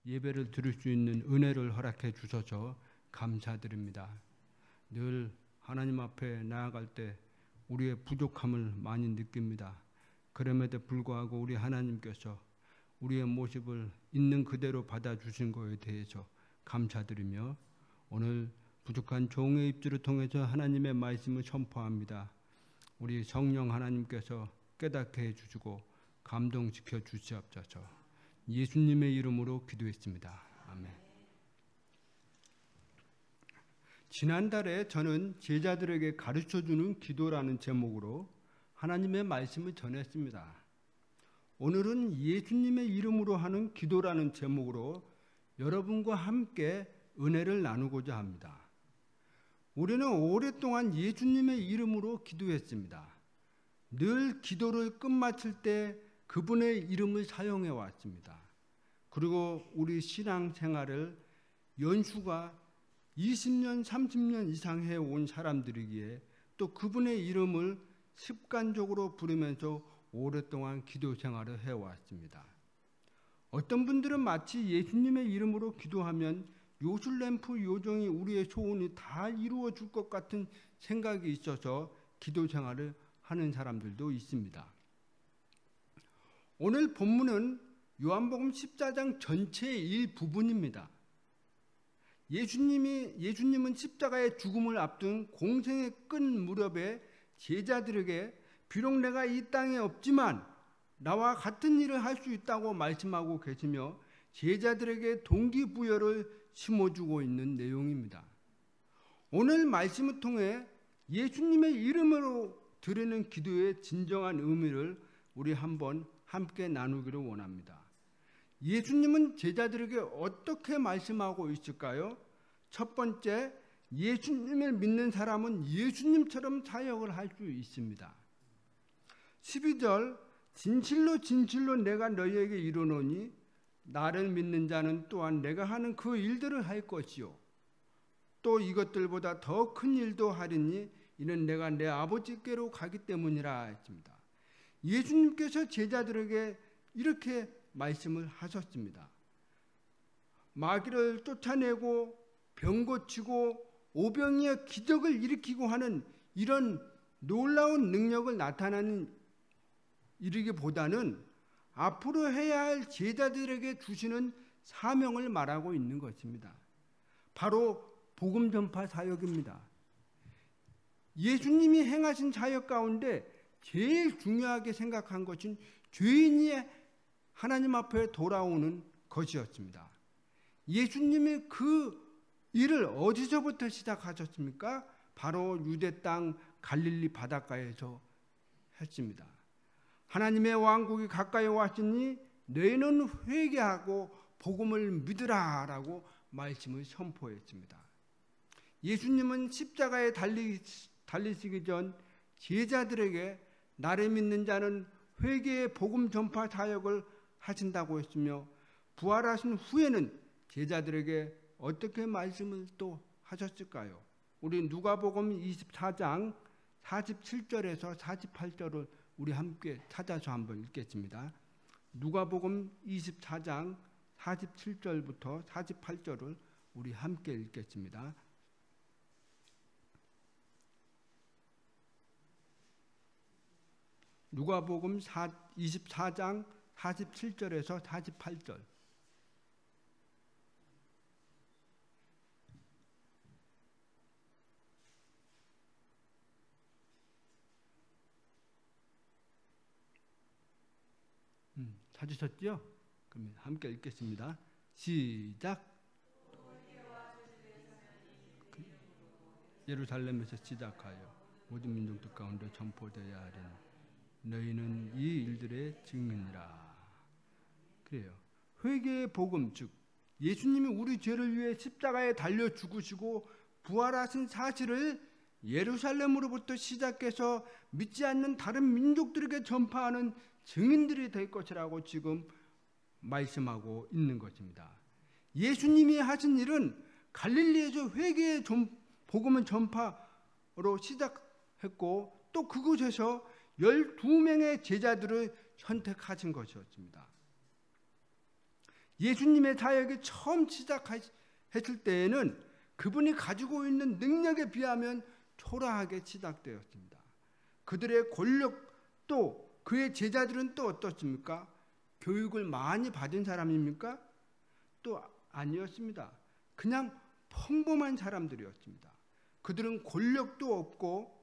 예배를 드릴 수 있는 은혜를 허락해 주셔서 감사드립니다. 늘 하나님 앞에 나아갈 때 우리의 부족함을 많이 느낍니다. 그럼에도 불구하고 우리 하나님께서 우리의 모습을 있는 그대로 받아주신 것에 대해서 감사드리며 오늘 부족한 종의 입술을 통해서 하나님의 말씀을 선포합니다. 우리 성령 하나님께서 깨닫게 해주시고 감동시켜 주시옵소서. 예수님의 이름으로 기도했습니다. 아멘. 지난달에 저는 제자들에게 가르쳐주는 기도라는 제목으로 하나님의 말씀을 전했습니다. 오늘은 예수님의 이름으로 하는 기도라는 제목으로 여러분과 함께 은혜를 나누고자 합니다. 우리는 오랫동안 예수님의 이름으로 기도했습니다. 늘 기도를 끝마칠 때 그분의 이름을 사용해 왔습니다. 그리고 우리 신앙생활을 연수가 20년, 30년 이상 해온 사람들이기에 또 그분의 이름을 습관적으로 부르면서 오랫동안 기도 생활을 해왔습니다. 어떤 분들은 마치 예수님의 이름으로 기도하면 요술램프 요정이 우리의 소원이 다 이루어질 것 같은 생각이 있어서 기도 생활을 하는 사람들도 있습니다. 오늘 본문은 요한복음 14장 전체의 일부분입니다. 예수님은 십자가의 죽음을 앞둔 공생의 끝 무렵에 제자들에게 비록 내가 이 땅에 없지만 나와 같은 일을 할 수 있다고 말씀하고 계시며 제자들에게 동기부여를 심어주고 있는 내용입니다. 오늘 말씀을 통해 예수님의 이름으로 드리는 기도의 진정한 의미를 우리 한번 함께 나누기를 원합니다. 예수님은 제자들에게 어떻게 말씀하고 있을까요? 첫 번째, 예수님을 믿는 사람은 예수님처럼 사역을 할 수 있습니다. 12절, 진실로 진실로 내가 너희에게 이르노니 나를 믿는 자는 또한 내가 하는 그 일들을 할 것이요 또 이것들보다 더 큰 일도 하리니 이는 내가 내 아버지께로 가기 때문이라 했습니다. 예수님께서 제자들에게 이렇게 말씀을 하셨습니다. 마귀를 쫓아내고 병 고치고 오병이어 기적을 일으키고 하는 이런 놀라운 능력을 나타나는 이르기보다는 앞으로 해야 할 제자들에게 주시는 사명을 말하고 있는 것입니다. 바로 복음 전파 사역입니다. 예수님이 행하신 사역 가운데 제일 중요하게 생각한 것은 죄인이 하나님 앞에 돌아오는 것이었습니다. 예수님이 그 일을 어디서부터 시작하셨습니까? 바로 유대 땅 갈릴리 바닷가에서 했습니다. 하나님의 왕국이 가까이 왔으니 너희는 회개하고 복음을 믿으라 라고 말씀을 선포했습니다. 예수님은 십자가에 달리시기 전 제자들에게 나를 믿는 자는 회개의 복음 전파 사역을 하신다고 했으며 부활하신 후에는 제자들에게 어떻게 말씀을 또 하셨을까요? 우리 누가복음 24장 47절에서 48절을 우리 함께 찾아서 한번 읽겠습니다. 누가복음 24장 47절부터 48절을 우리 함께 읽겠습니다. 누가복음 24장 47절에서 48절. 찾으셨죠? 그럼 함께 읽겠습니다. 시작. 예루살렘에서 시작하여 모든 민족들 가운데 전포되어야 하리니 너희는 이 일들의 증인이라. 그래요. 회개의 복음, 즉 예수님이 우리 죄를 위해 십자가에 달려 죽으시고 부활하신 사실을 예루살렘으로부터 시작해서 믿지 않는 다른 민족들에게 전파하는 증인들이 될 것이라고 지금 말씀하고 있는 것입니다. 예수님이 하신 일은 갈릴리에서 회개의 복음을 전파로 시작했고 또 그곳에서 12명의 제자들을 선택하신 것이었습니다. 예수님의 사역이 처음 시작했을 때에는 그분이 가지고 있는 능력에 비하면 초라하게 시작되었습니다. 그들의 권력도 그의 제자들은 또 어떻습니까? 교육을 많이 받은 사람입니까? 또 아니었습니다. 그냥 평범한 사람들이었습니다. 그들은 권력도 없고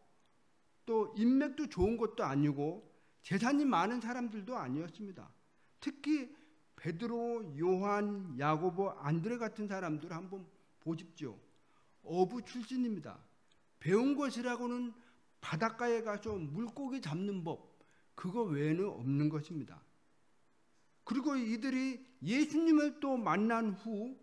또 인맥도 좋은 것도 아니고 재산이 많은 사람들도 아니었습니다. 특히 베드로, 요한, 야고보, 안드레 같은 사람들 한번 보십시오. 어부 출신입니다. 배운 것이라고는 바닷가에 가서 물고기 잡는 법, 그거 외에는 없는 것입니다. 그리고 이들이 예수님을 또 만난 후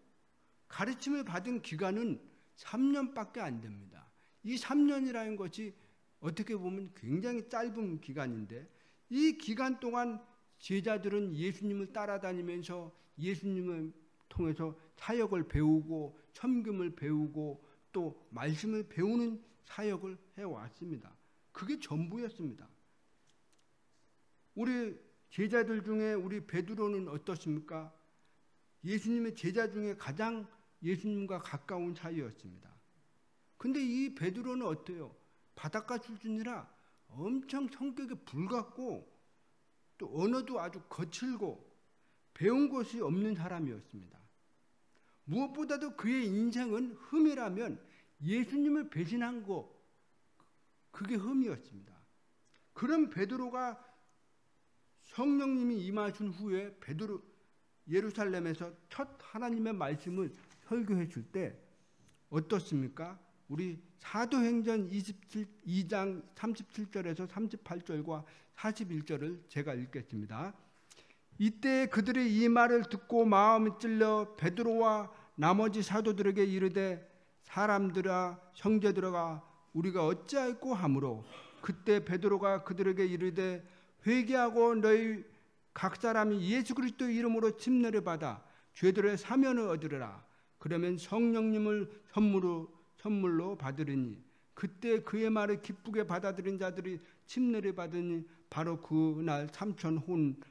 가르침을 받은 기간은 3년밖에 안 됩니다. 이 3년이라는 것이 어떻게 보면 굉장히 짧은 기간인데, 이 기간 동안 제자들은 예수님을 따라다니면서 예수님을 통해서 사역을 배우고 섬김을 배우고 또 말씀을 배우는 사역을 해왔습니다. 그게 전부였습니다. 우리 제자들 중에 우리 베드로는 어떻습니까? 예수님의 제자 중에 가장 예수님과 가까운 사이였습니다. 근데 이 베드로는 어때요? 바닷가 출신이라 엄청 성격이 불같고 또 언어도 아주 거칠고 배운 것이 없는 사람이었습니다. 무엇보다도 그의 인생은 흠이라면 예수님을 배신한 거, 그게 흠이었습니다. 그런 베드로가 성령님이 임하신 후에 베드로 예루살렘에서 첫 하나님의 말씀을 설교했을 때 어떻습니까? 우리 사도행전 22장 37절에서 38절과 41절을 제가 읽겠습니다. 이때 그들이 이 말을 듣고 마음이 찔려 베드로와 나머지 사도들에게 이르되 사람들아 형제들아 우리가 어찌할꼬 하므로 그때 베드로가 그들에게 이르되 회개하고 너희 각 사람이 예수 그리스도 이름으로 침례를 받아 죄들의 사면을 얻으리라. 그러면 성령님을 선물로 받으리니 그때 그의 말을 기쁘게 받아들인 자들이 침례를 받으니 바로 그날 3,000혼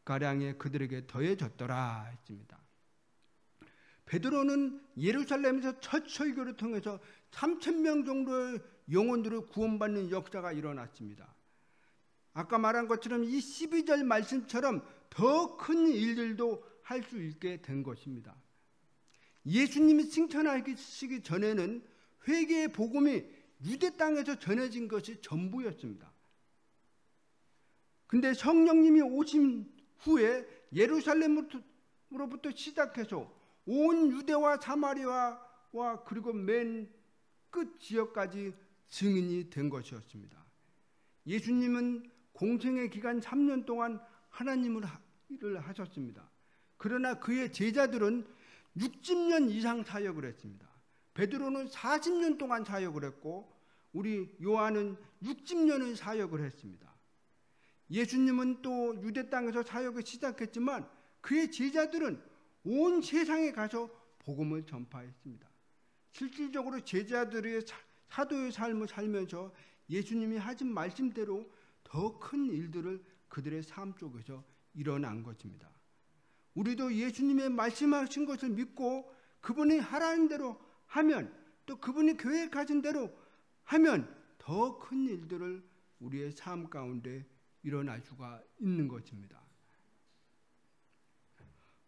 가량의 그들에게 더해졌더라 했습니다. 베드로는 예루살렘에서 첫 설교를 통해서 3,000명 정도의 영혼들을 구원받는 역사가 일어났습니다. 아까 말한 것처럼 이 12절 말씀처럼 더 큰 일들도 할 수 있게 된 것입니다. 예수님이 칭찬하시기 전에는 회개의 복음이 유대 땅에서 전해진 것이 전부였습니다. 근데 성령님이 오신 후에 예루살렘으로부터 시작해서 온 유대와 사마리아와 그리고 맨 끝 지역까지 증인이 된 것이었습니다. 예수님은 공생의 기간 3년 동안 하나님을 일을 하셨습니다. 그러나 그의 제자들은 60년 이상 사역을 했습니다. 베드로는 40년 동안 사역을 했고 우리 요한은 60년의 사역을 했습니다. 예수님은 또 유대 땅에서 사역을 시작했지만 그의 제자들은 온 세상에 가서 복음을 전파했습니다. 실질적으로 제자들의 사도의 삶을 살면서 예수님이 하신 말씀대로 더 큰 일들을 그들의 삶 속에서 일어난 것입니다. 우리도 예수님의 말씀하신 것을 믿고 그분이 하라는 대로 하면 또 그분이 계획하신 대로 하면 더 큰 일들을 우리의 삶 가운데 일어날 수가 있는 것입니다.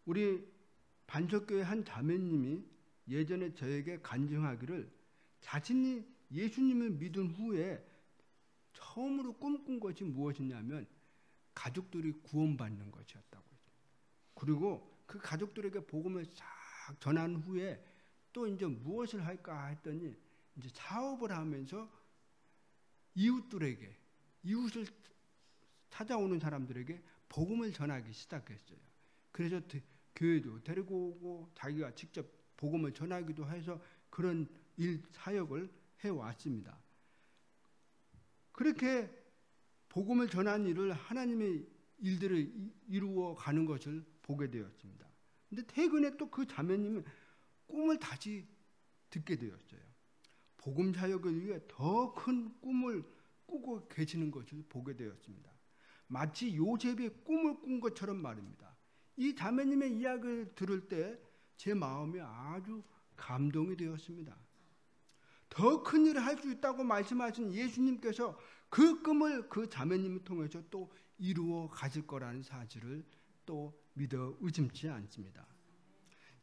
우리 반석교회 한 자매님이 예전에 저에게 간증하기를 자신이 예수님을 믿은 후에 처음으로 꿈꾼 것이 무엇이냐면 가족들이 구원받는 것이었다고 했습니다. 그리고 그 가족들에게 복음을 싹 전한 후에 또 이제 무엇을 할까 했더니 이제 사업을 하면서 이웃을 찾아오는 사람들에게 복음을 전하기 시작했어요. 그래서 교회도 데리고 오고 자기가 직접 복음을 전하기도 해서 그런 사역을 해왔습니다. 그렇게 복음을 전하는 일을 하나님의 일들을 이루어 가는 것을 보게 되었습니다. 근데 최근에 또 그 자매님은 꿈을 다시 듣게 되었어요. 복음 사역을 위해 더 큰 꿈을 꾸고 계시는 것을 보게 되었습니다. 마치 요셉이 꿈을 꾼 것처럼 말입니다. 이 자매님의 이야기를 들을 때 제 마음이 아주 감동이 되었습니다. 더 큰 일을 할 수 있다고 말씀하신 예수님께서 그 꿈을 그 자매님을 통해서 또 이루어 가실 거라는 사실을 또 믿어 의심치 않습니다.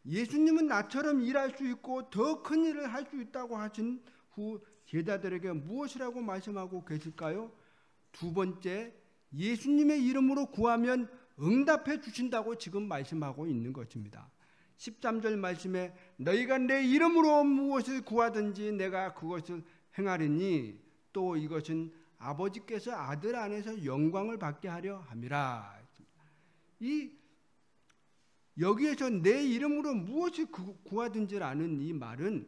예수님은 나처럼 일할 수 있고 더 큰 일을 할 수 있다고 하신 후 제자들에게 무엇이라고 말씀하고 계실까요? 두 번째, 예수님의 이름으로 구하면 응답해 주신다고 지금 말씀하고 있는 것입니다. 13절 말씀에 너희가 내 이름으로 무엇을 구하든지 내가 그것을 행하리니 또 이것은 아버지께서 아들 안에서 영광을 받게 하려 함이라. 여기에서 내 이름으로 무엇을 구하든지라는 이 말은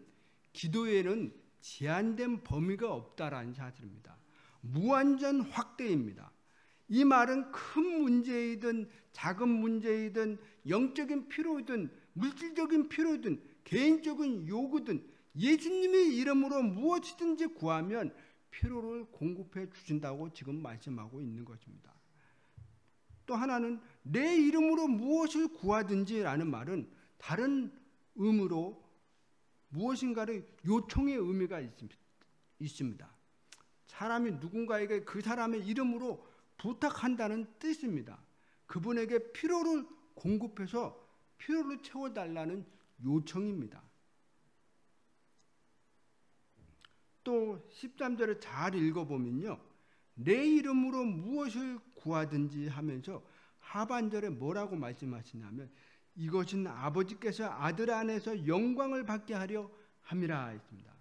기도에는 제한된 범위가 없다라는 사실입니다. 무한전 확대입니다. 이 말은 큰 문제이든 작은 문제이든 영적인 필요이든 물질적인 필요이든 개인적인 요구든 예수님의 이름으로 무엇이든지 구하면 필요를 공급해 주신다고 지금 말씀하고 있는 것입니다. 또 하나는 내 이름으로 무엇을 구하든지라는 말은 다른 의미로 무엇인가를 요청의 의미가 있습니다. 사람이 누군가에게 그 사람의 이름으로 부탁한다는 뜻입니다. 그분에게 필요를 공급해서 필요를 채워달라는 요청입니다. 또 13절을 잘 읽어보면요, 내 이름으로 무엇을 구하든지 하면서 하반절에 뭐라고 말씀하시냐면 이것은 아버지께서 아들 안에서 영광을 받게 하려 함이라 했습니다.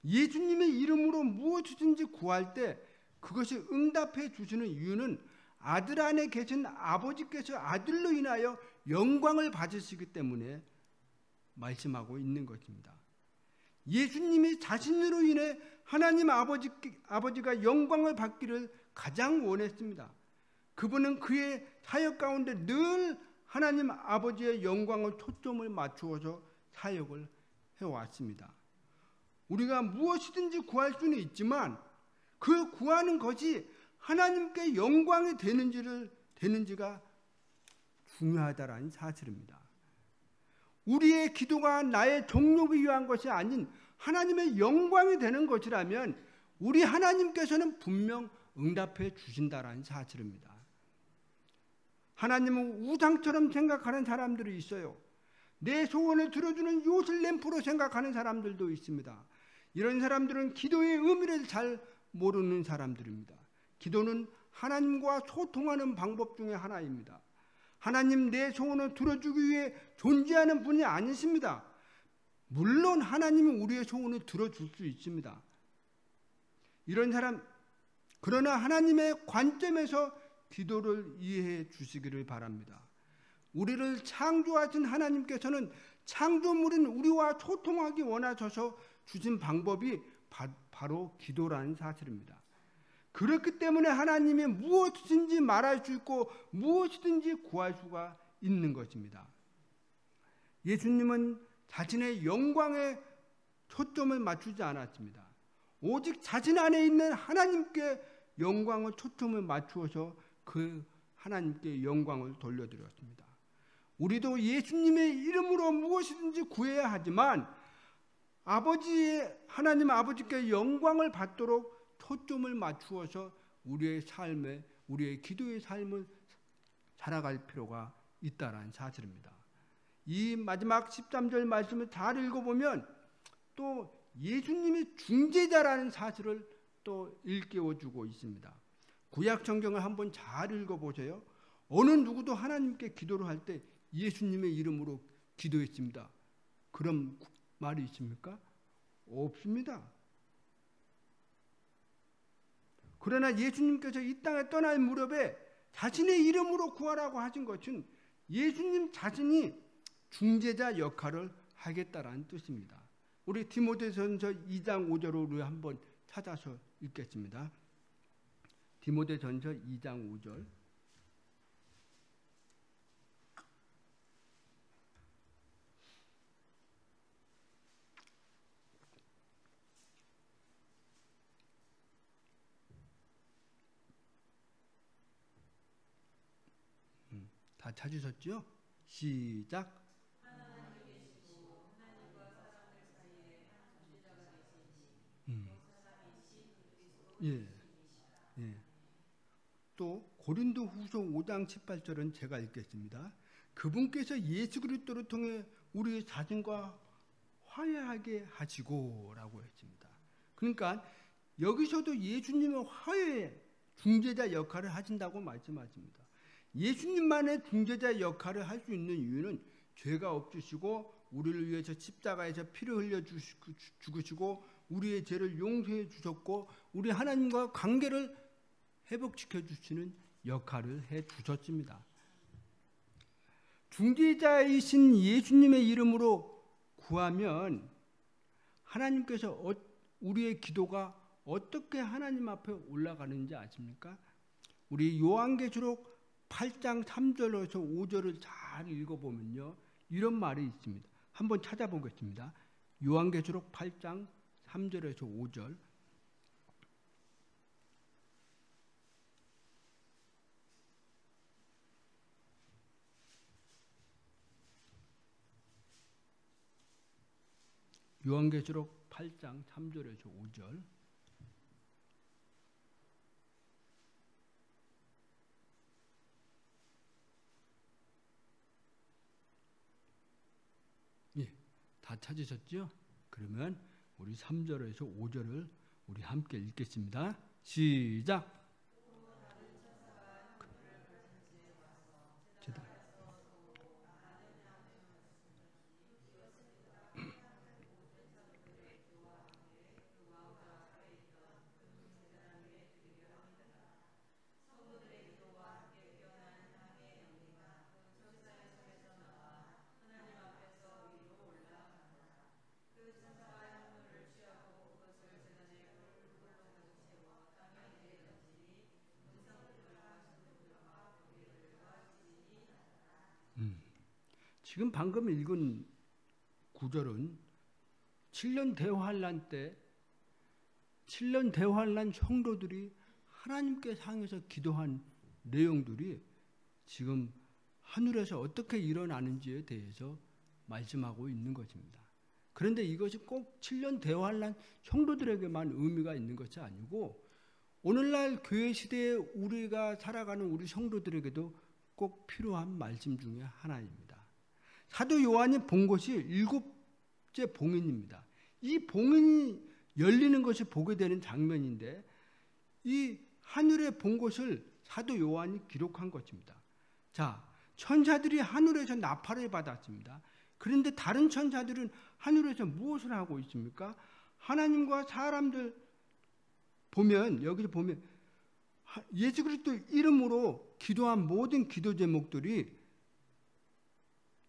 예수님의 이름으로 무엇이든지 구할 때 그것이 응답해 주시는 이유는 아들 안에 계신 아버지께서 아들로 인하여 영광을 받으시기 때문에 말씀하고 있는 것입니다. 예수님이 자신으로 인해 하나님 아버지가 영광을 받기를 가장 원했습니다. 그분은 그의 사역 가운데 늘 하나님 아버지의 영광을 초점을 맞추어서 사역을 해왔습니다. 우리가 무엇이든지 구할 수는 있지만 그 구하는 것이 하나님께 영광이 되는지가 중요하다라는 사실입니다. 우리의 기도가 나의 정욕을 위한 것이 아닌 하나님의 영광이 되는 것이라면 우리 하나님께서는 분명 응답해 주신다라는 사실입니다. 하나님은 우상처럼 생각하는 사람들이 있어요. 내 소원을 들어주는 요술 램프로 생각하는 사람들도 있습니다. 이런 사람들은 기도의 의미를 잘 모르는 사람들입니다. 기도는 하나님과 소통하는 방법 중에 하나입니다. 하나님 내 소원을 들어주기 위해 존재하는 분이 아니십니다. 물론 하나님은 우리의 소원을 들어줄 수 있습니다. 이런 사람, 그러나 하나님의 관점에서 기도를 이해해 주시기를 바랍니다. 우리를 창조하신 하나님께서는 창조물인 우리와 소통하기 원하셔서 주신 방법이 바로 기도라는 사실입니다. 그렇기 때문에 하나님이 무엇이든지 말할 수 있고 무엇이든지 구할 수가 있는 것입니다. 예수님은 자신의 영광에 초점을 맞추지 않았습니다. 오직 자신 안에 있는 하나님께 영광을 초점을 맞추어서 그 하나님께 영광을 돌려드렸습니다. 우리도 예수님의 이름으로 무엇이든지 구해야 하지만 하나님 아버지께 영광을 받도록 초점을 맞추어서 우리의 삶에, 우리의 기도의 삶을 살아갈 필요가 있다는 사실입니다. 이 마지막 13절 말씀을 잘 읽어보면 또 예수님이 중재자라는 사실을 또 일깨워주고 있습니다. 구약 성경을 한번 잘 읽어보세요. 어느 누구도 하나님께 기도를 할 때 예수님의 이름으로 기도했습니다. 그런 말이 있습니까? 없습니다. 그러나 예수님께서 이 땅에 떠날 무렵에 자신의 이름으로 구하라고 하신 것은 예수님 자신이 중재자 역할을 하겠다라는 뜻입니다. 우리 디모데전서 2장 5절을 우리 한번 찾아서 읽겠습니다. 디모데전서 2장 5절. 다 찾으셨죠? 시작. 예, 예. 또 고린도후서 5장 18절은 제가 읽겠습니다. 그분께서 예수 그리스도를 통해 우리의 자신과 화해하게 하시고라고 했습니다. 그러니까 여기서도 예수님의 화해 중재자 역할을 하신다고 말씀하십니다. 예수님만의 중재자 역할을 할 수 있는 이유는 죄가 없으시고 우리를 위해서 십자가에서 피를 흘려 죽으시고 우리의 죄를 용서해 주셨고 우리 하나님과 관계를 회복시켜 주시는 역할을 해 주셨습니다. 중재자이신 예수님의 이름으로 구하면 하나님께서 우리의 기도가 어떻게 하나님 앞에 올라가는지 아십니까? 우리 요한계시록 8장 3절에서 5절을 잘 읽어보면요. 이런 말이 있습니다. 한번 찾아보겠습니다. 요한계시록 8장 3절에서 5절. 요한계시록 8장 3절에서 5절. 예, 다 찾으셨죠? 그러면 우리 3절에서 5절을 우리 함께 읽겠습니다. 시작. 지금 방금 읽은 구절은 7년 대환란 때 7년 대환란 성도들이 하나님께 향해서 기도한 내용들이 지금 하늘에서 어떻게 일어나는지에 대해서 말씀하고 있는 것입니다. 그런데 이것이 꼭 7년 대환란 성도들에게만 의미가 있는 것이 아니고 오늘날 교회 시대에 우리가 살아가는 우리 성도들에게도 꼭 필요한 말씀 중에 하나입니다. 사도 요한이 본 것이 7째 봉인입니다. 이 봉인이 열리는 것이 보게 되는 장면인데 이 하늘에 본 것을 사도 요한이 기록한 것입니다. 자, 천사들이 하늘에서 나팔을 받았습니다. 그런데 다른 천사들은 하늘에서 무엇을 하고 있습니까? 하나님과 사람들 보면 여기서 보면 예수 그리스도 이름으로 기도한 모든 기도 제목들이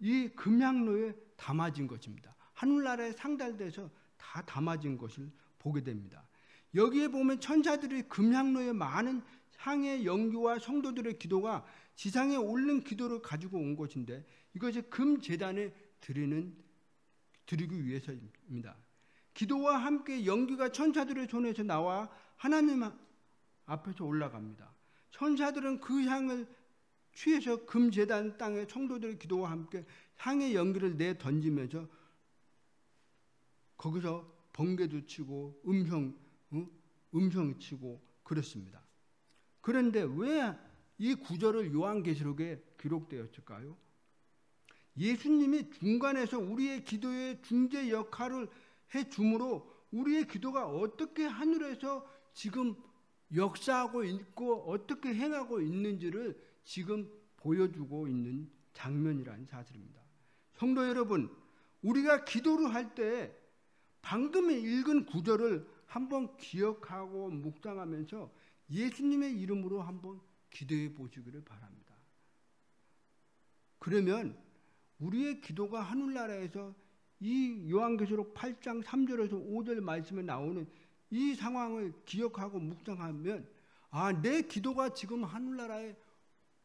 이 금향로에 담아진 것입니다. 하늘나라에 상달돼서 다 담아진 것을 보게 됩니다. 여기에 보면 천사들이 금향로에 많은 향의 연기와 성도들의 기도가 지상에 오른 기도를 가지고 온 것인데 이것이 금제단에 드리기 위해서입니다. 기도와 함께 연기가 천사들의 손에서 나와 하나님 앞에서 올라갑니다. 천사들은 그 향을 취해서 금제단 땅에 성도들의 기도와 함께 향의 연기를 내 던지면서 거기서 번개도 치고 음성이 치고 그렇습니다. 그런데 왜 이 구절을 요한계시록에 기록되었을까요? 예수님이 중간에서 우리의 기도의 중재 역할을 해주므로 우리의 기도가 어떻게 하늘에서 지금 역사하고 있고 어떻게 행하고 있는지를 지금 보여주고 있는 장면이라는 사실입니다. 성도 여러분, 우리가 기도를 할 때 방금 읽은 구절을 한번 기억하고 묵상하면서 예수님의 이름으로 한번 기도해 보시기를 바랍니다. 그러면 우리의 기도가 하늘나라에서 이 요한계시록 8장 3절에서 5절 말씀에 나오는 이 상황을 기억하고 묵상하면 내 기도가 지금 하늘나라에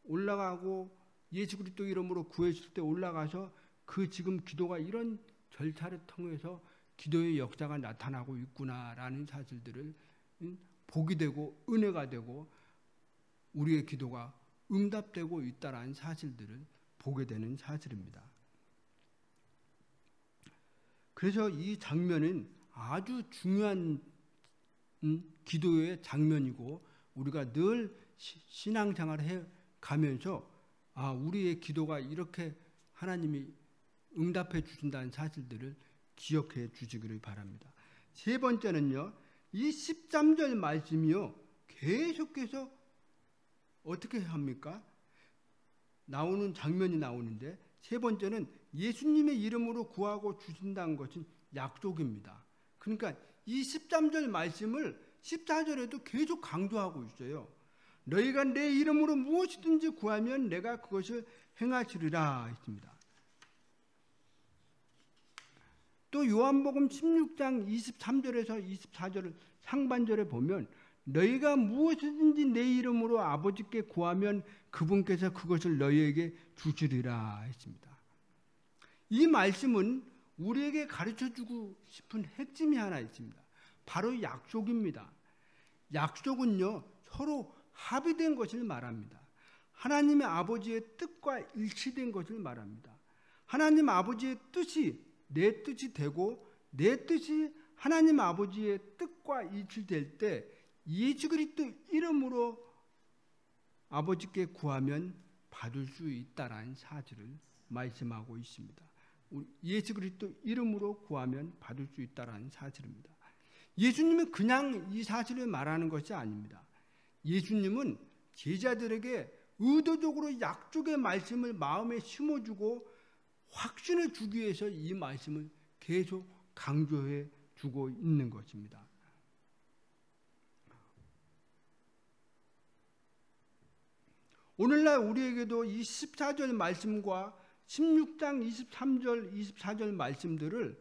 올라가고 예수 그리스도 이름으로 구했을 때 올라가서 그 지금 기도가 이런 절차를 통해서 기도의 역사가 나타나고 있구나라는 사실들을 보게 되고 은혜가 되고 우리의 기도가 응답되고 있다라는 사실들을 보게 되는 사실입니다. 그래서 이 장면은 아주 중요한 기도의 장면이고, 우리가 늘 신앙생활을 해 가면서 우리의 기도가 이렇게 하나님이 응답해 주신다는 사실들을 기억해 주시기를 바랍니다. 세 번째는요, 이 13절 말씀이요, 계속해서 어떻게 합니까? 나오는 장면이 나오는데, 세 번째는 예수님의 이름으로 구하고 주신다는 것은 약속입니다. 그러니까 이 13절 말씀을 14절에도 계속 강조하고 있어요. 너희가 내 이름으로 무엇이든지 구하면 내가 그것을 행하시리라 했습니다. 또 요한복음 16장 23절에서 24절 상반절에 보면 너희가 무엇이든지 내 이름으로 아버지께 구하면 그분께서 그것을 너희에게 주시리라 했습니다. 이 말씀은 우리에게 가르쳐주고 싶은 핵심이 하나 있습니다. 바로 약속입니다. 약속은요, 서로 합의된 것을 말합니다. 하나님의 아버지의 뜻과 일치된 것을 말합니다. 하나님 아버지의 뜻이 내 뜻이 되고 내 뜻이 하나님 아버지의 뜻과 일치될 때 예수 그리스도 이름으로 아버지께 구하면 받을 수 있다라는 사실을 말씀하고 있습니다. 예수 그리스도 이름으로 구하면 받을 수 있다라는 사실입니다. 예수님은 그냥 이 사실을 말하는 것이 아닙니다. 예수님은 제자들에게 의도적으로 약속의 말씀을 마음에 심어주고 확신을 주기 위해서 이 말씀을 계속 강조해 주고 있는 것입니다. 오늘날 우리에게도 이 14절 말씀과 16장 23절, 24절 말씀들을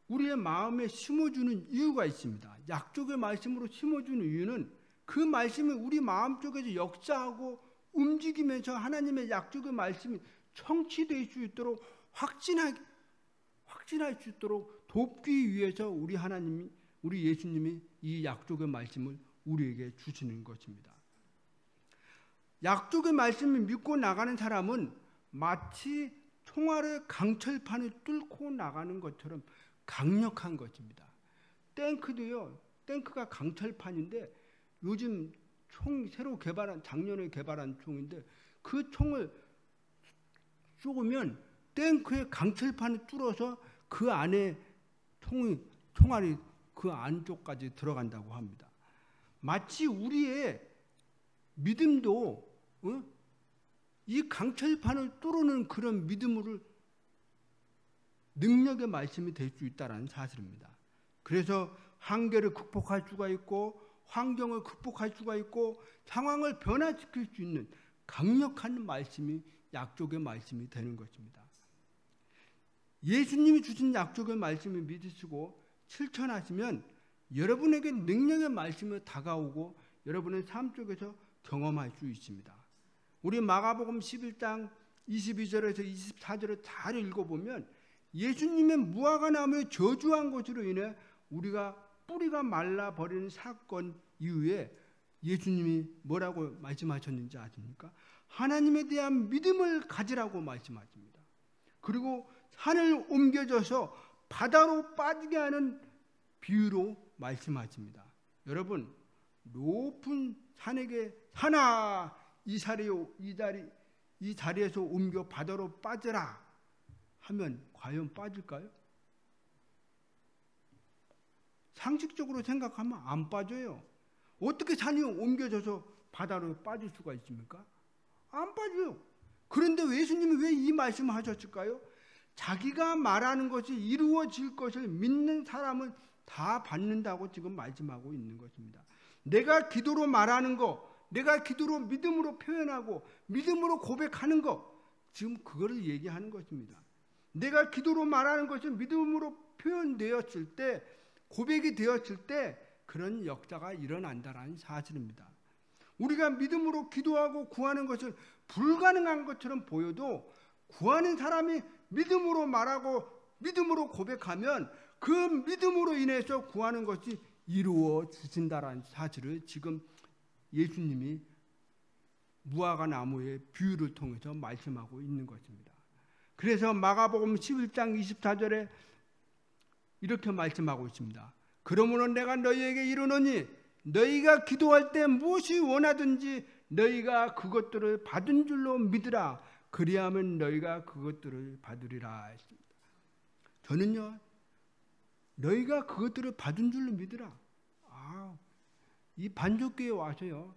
우리의 마음에 심어주는 이유가 있습니다. 약속의 말씀으로 심어주는 이유는 그 말씀이 우리 마음속에서 역사하고 움직이면서 하나님의 약속의 말씀이 성취될 수 있도록 확신할 수 있도록 돕기 위해서 우리 예수님이 이 약속의 말씀을 우리에게 주시는 것입니다. 약속의 말씀을 믿고 나가는 사람은 마치 총알의 강철판을 뚫고 나가는 것처럼 강력한 것입니다. 탱크가 강철판인데 요즘 새로 작년에 개발한 총인데 그 총을 쏘면 탱크의 강철판을 뚫어서 그 안에 총알이 그 안쪽까지 들어간다고 합니다. 마치 우리의 믿음도 이 강철판을 뚫는 그런 믿음으로 능력의 말씀이 될 수 있다는 사실입니다. 그래서 한계를 극복할 수가 있고 환경을 극복할 수가 있고 상황을 변화시킬 수 있는 강력한 말씀이 약속의 말씀이 되는 것입니다. 예수님이 주신 약속의 말씀을 믿으시고 실천하시면 여러분에게 능력의 말씀이 다가오고 여러분의 삶 속에서 경험할 수 있습니다. 우리 마가복음 11장 22절에서 24절을 잘 읽어보면 예수님의 무화과 나무에 저주한 것으로 인해 우리가 뿌리가 말라버리는 사건 이후에 예수님이 뭐라고 말씀하셨는지 아십니까? 하나님에 대한 믿음을 가지라고 말씀하십니다. 그리고 산을 옮겨져서 바다로 빠지게 하는 비유로 말씀하십니다. 여러분, 높은 산에게 산아 이 자리에서 옮겨 바다로 빠져라 하면 과연 빠질까요? 상식적으로 생각하면 안 빠져요. 어떻게 산이 옮겨져서 바다로 빠질 수가 있습니까? 안 빠져요. 그런데 예수님이 왜 이 말씀을 하셨을까요? 자기가 말하는 것이 이루어질 것을 믿는 사람은 다 받는다고 지금 말씀하고 있는 것입니다. 내가 기도로 말하는 거, 내가 기도로 믿음으로 표현하고 믿음으로 고백하는 거, 지금 그거를 얘기하는 것입니다. 내가 기도로 말하는 것이 믿음으로 표현되었을 때, 고백이 되었을 때 그런 역사가 일어난다는 사실입니다. 우리가 믿음으로 기도하고 구하는 것은 불가능한 것처럼 보여도 구하는 사람이 믿음으로 말하고 믿음으로 고백하면 그 믿음으로 인해서 구하는 것이 이루어지신다는 사실을 지금 예수님이 무화과 나무의 비유를 통해서 말씀하고 있는 것입니다. 그래서 마가복음 11장 24절에 이렇게 말씀하고 있습니다. 그러므로 내가 너희에게 이르노니 너희가 기도할 때 무엇이 원하든지 너희가 그것들을 받은 줄로 믿으라. 그리하면 너희가 그것들을 받으리라 했습니다. 저는요, 너희가 그것들을 받은 줄로 믿으라. 이 반석교회에 와서요,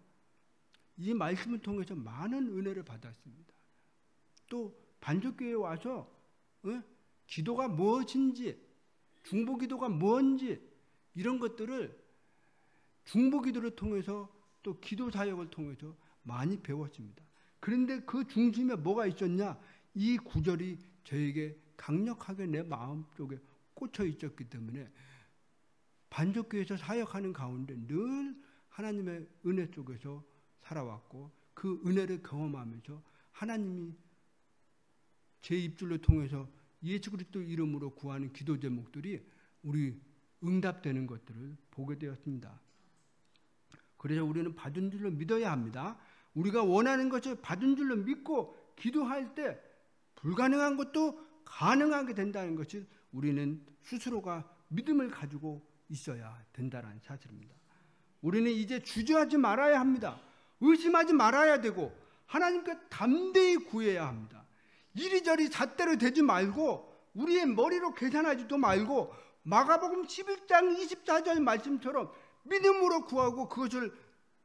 이 말씀을 통해서 많은 은혜를 받았습니다. 또 반석교회에 와서 기도가 무엇인지, 중보기도가 뭔지 이런 것들을 중보기도를 통해서 또 기도사역을 통해서 많이 배웠습니다. 그런데 그 중심에 뭐가 있었냐? 이 구절이 저에게 강력하게 내 마음 속에 꽂혀 있었기 때문에 반석교회에서 사역하는 가운데 늘 하나님의 은혜 속에서 살아왔고 그 은혜를 경험하면서 하나님이 제 입술을 통해서 예수 그리스도 이름으로 구하는 기도 제목들이 우리 응답되는 것들을 보게 되었습니다. 그래서 우리는 받은 줄로 믿어야 합니다. 우리가 원하는 것을 받은 줄로 믿고 기도할 때 불가능한 것도 가능하게 된다는 것을 우리는 스스로가 믿음을 가지고 있어야 된다는 사실입니다. 우리는 이제 주저하지 말아야 합니다. 의심하지 말아야 되고 하나님께 담대히 구해야 합니다. 이리저리 잣대로 되지 말고 우리의 머리로 계산하지도 말고 마가복음 11장 24절 말씀처럼 믿음으로 구하고 그것을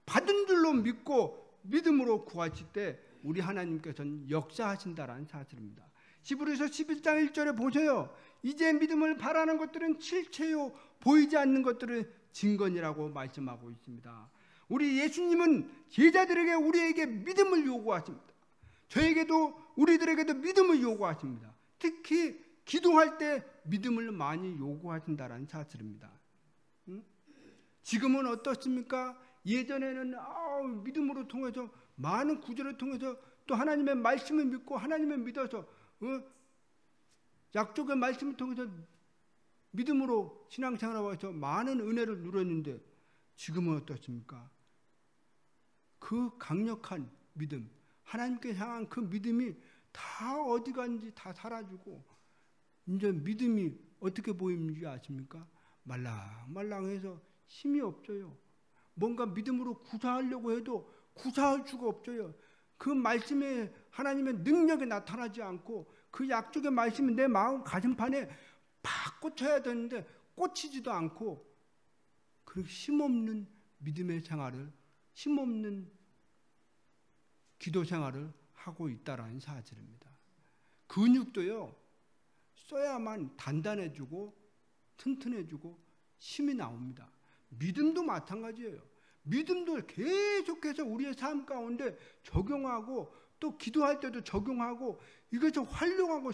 받은 줄로 믿고 믿음으로 구하실 때 우리 하나님께서는 역사하신다라는 사실입니다. 히브리서 11장 1절에 보세요. 이제 믿음을 바라는 것들은 실체요 보이지 않는 것들은 증거니라고 말씀하고 있습니다. 우리 예수님은 제자들에게 우리에게 믿음을 요구하십니다. 저에게도 우리들에게도 믿음을 요구하십니다. 특히 기도할 때 믿음을 많이 요구하신다는 사실입니다. 지금은 어떻습니까? 예전에는 믿음으로 통해서 많은 구절을 통해서 또 하나님의 말씀을 믿고 하나님을 믿어서 약속의 말씀을 통해서 믿음으로 신앙생활을 해서 많은 은혜를 누렸는데 지금은 어떻습니까? 그 강력한 믿음, 하나님께 향한 그 믿음이 다 어디 간지 다 사라지고 이제 믿음이 어떻게 보이는지 아십니까? 말랑말랑해서 힘이 없어요. 뭔가 믿음으로 구사하려고 해도 구사할 수가 없어요. 그 말씀에 하나님의 능력이 나타나지 않고 그 약속의 말씀이 내 마음 가슴판에 팍 꽂혀야 되는데 꽂히지도 않고 그 힘없는 믿음의 생활을, 힘없는 기도 생활을 하고 있다라는 사실입니다. 근육도요, 써야만 단단해지고 튼튼해지고 힘이 나옵니다. 믿음도 마찬가지예요. 믿음도 계속해서 우리의 삶 가운데 적용하고 또 기도할 때도 적용하고 이것을 활용하고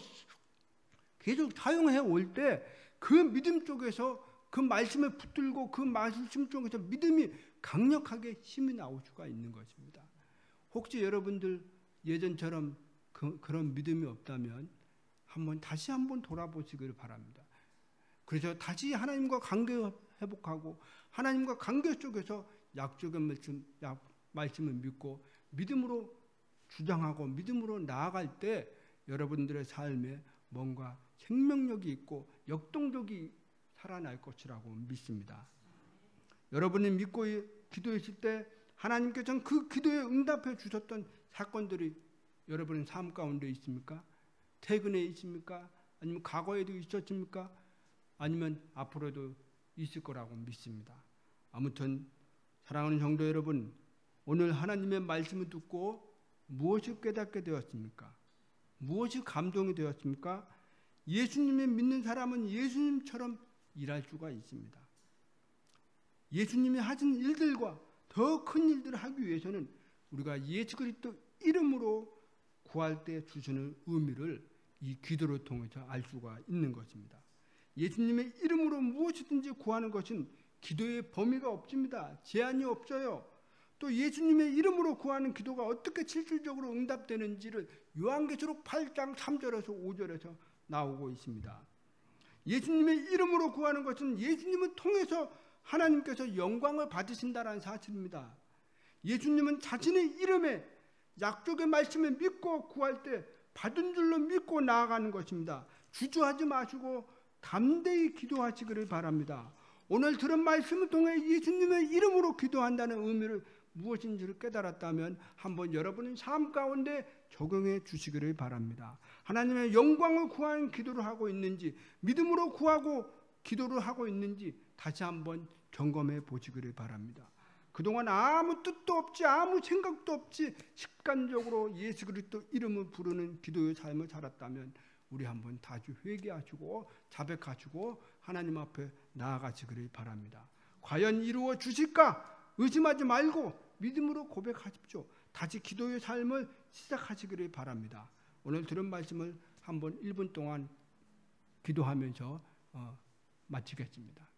계속 사용해 올 때 그 믿음 쪽에서 그 말씀을 붙들고 그 말씀 쪽에서 믿음이 강력하게 힘이 나올 수가 있는 것입니다. 혹시 여러분들 예전처럼 그런 믿음이 없다면 다시 한번 돌아보시기를 바랍니다. 그래서 다시 하나님과 관계 회복하고 하나님과 관계 속에서 약속의 말씀을 믿고 믿음으로 주장하고 믿음으로 나아갈 때 여러분들의 삶에 뭔가 생명력이 있고 역동적이 살아날 것이라고 믿습니다. 여러분이 믿고 기도했을 때 하나님께서는 그 기도에 응답해 주셨던 사건들이 여러분의 삶 가운데 있습니까? 최근에 있습니까? 아니면 과거에도 있었습니까? 아니면 앞으로도 있을 거라고 믿습니다. 아무튼 사랑하는 성도 여러분, 오늘 하나님의 말씀을 듣고 무엇이 깨닫게 되었습니까? 무엇이 감동이 되었습니까? 예수님을 믿는 사람은 예수님처럼 일할 수가 있습니다. 예수님이 하신 일들과 더 큰 일들을 하기 위해서는 우리가 예수 그리스도 이름으로 구할 때 주시는 의미를 이 기도를 통해서 알 수가 있는 것입니다. 예수님의 이름으로 무엇이든지 구하는 것은 기도의 범위가 없습니다. 제한이 없어요. 또 예수님의 이름으로 구하는 기도가 어떻게 실질적으로 응답되는지를 요한계시록 8장 3절에서 5절에서 나오고 있습니다. 예수님의 이름으로 구하는 것은 예수님을 통해서 하나님께서 영광을 받으신다는 사실입니다. 예수님은 자신의 이름에 약속의 말씀을 믿고 구할 때 받은 줄로 믿고 나아가는 것입니다. 주저하지 마시고 담대히 기도하시기를 바랍니다. 오늘 들은 말씀을 통해 예수님의 이름으로 기도한다는 의미를 무엇인지를 깨달았다면 한번 여러분의 삶 가운데 적용해 주시기를 바랍니다. 하나님의 영광을 구하는 기도를 하고 있는지, 믿음으로 구하고 기도를 하고 있는지 다시 한번 점검해 보시기를 바랍니다. 그동안 아무 뜻도 없지, 아무 생각도 없이 습관적으로 예수 그리스도 이름을 부르는 기도의 삶을 살았다면 우리 한번 다시 회개하시고 자백하시고 하나님 앞에 나아가시기를 바랍니다. 과연 이루어 주실까? 의심하지 말고 믿음으로 고백하십시오. 다시 기도의 삶을 시작하시기를 바랍니다. 오늘 들은 말씀을 한번 1분 동안 기도하면서 마치겠습니다.